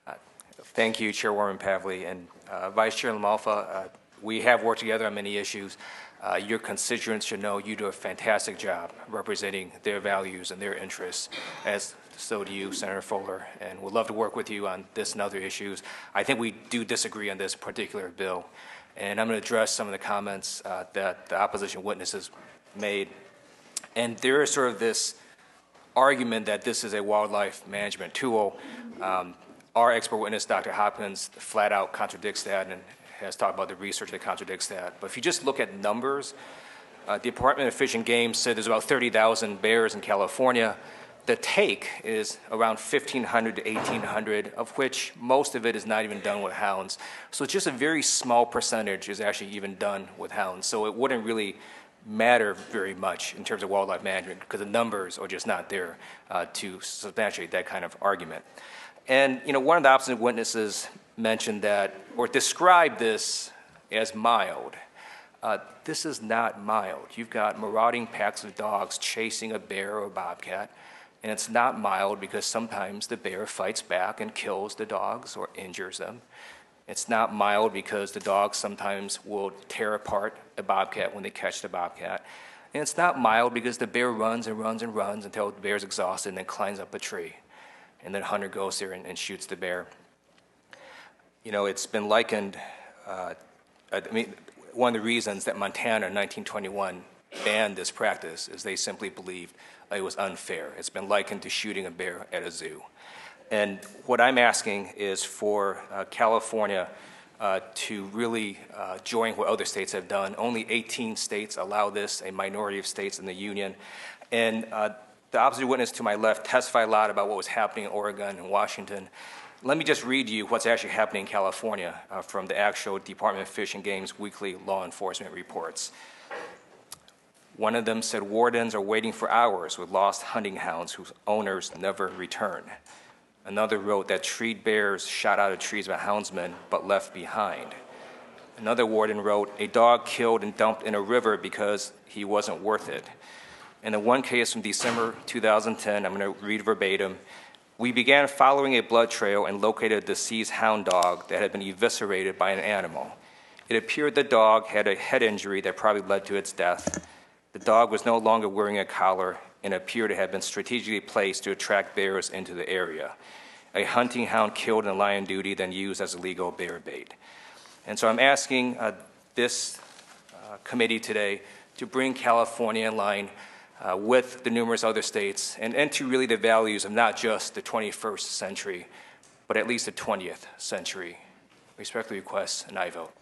Thank you, Chairwoman Pavley, and Vice Chair LaMalfa. We have worked together on many issues. Your constituents should know you do a fantastic job representing their values and their interests, as so do you, Senator Fuller, and we'd love to work with you on this and other issues. I think we do disagree on this particular bill, and I'm going to address some of the comments that the opposition witnesses made. And there is sort of this argument that this is a wildlife management tool. Our expert witness, Dr. Hopkins, flat out contradicts that and has talked about the research that contradicts that. But if you just look at numbers, the Department of Fish and Game said there's about 30,000 bears in California. The take is around 1,500 to 1,800, of which most of it is not even done with hounds. So it's just a very small percentage is actually even done with hounds. So it wouldn't really matter very much in terms of wildlife management because the numbers are just not there to substantiate that kind of argument. And one of the opposite witnesses mentioned that, or described this as mild. This is not mild. You've got marauding packs of dogs chasing a bear or a bobcat, and it's not mild because sometimes the bear fights back and kills the dogs or injures them. It's not mild because the dogs sometimes will tear apart a bobcat when they catch the bobcat. And it's not mild because the bear runs and runs and runs until the bear's exhausted and then climbs up a tree. And then hunter goes there and shoots the bear. It's been likened, one of the reasons that Montana in 1921 banned this practice is they simply believed it was unfair. It's been likened to shooting a bear at a zoo. And what I'm asking is for California to really join what other states have done. Only 18 states allow this, a minority of states in the union. And the opposite witness to my left testified a lot about what was happening in Oregon and Washington. Let me just read you what's actually happening in California from the actual Department of Fish and Game's weekly law enforcement reports. One of them said wardens are waiting for hours with lost hunting hounds whose owners never return. Another wrote that treed bears shot out of trees by houndsmen but left behind. Another warden wrote, a dog killed and dumped in a river because he wasn't worth it. In the one case from December 2010, I'm going to read verbatim, we began following a blood trail and located a deceased hound dog that had been eviscerated by an animal. It appeared the dog had a head injury that probably led to its death. The dog was no longer wearing a collar and appeared to have been strategically placed to attract bears into the area. A hunting hound killed in lion duty, then used as illegal bear bait. And so I'm asking this committee today to bring California in line with the numerous other states and into really the values of not just the 21st century, but at least the 20th century. Respectfully request an aye vote.